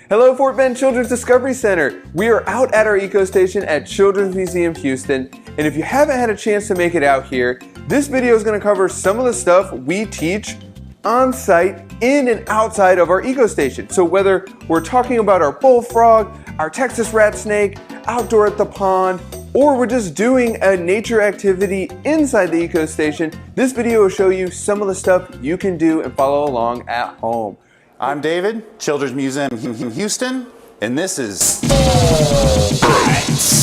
Hello, Fort Bend Children's Discovery Center. We are out at our eco station at Children's Museum Houston, and if you haven't had a chance to make it out here, this video is going to cover some of the stuff we teach on site, in and outside of our eco station. So whether we're talking about our bullfrog, our Texas rat snake, outdoor at the pond, or we're just doing a nature activity inside the eco station, this video will show you some of the stuff you can do and follow along at home. I'm David, Children's Museum in Houston, and this is Bytes.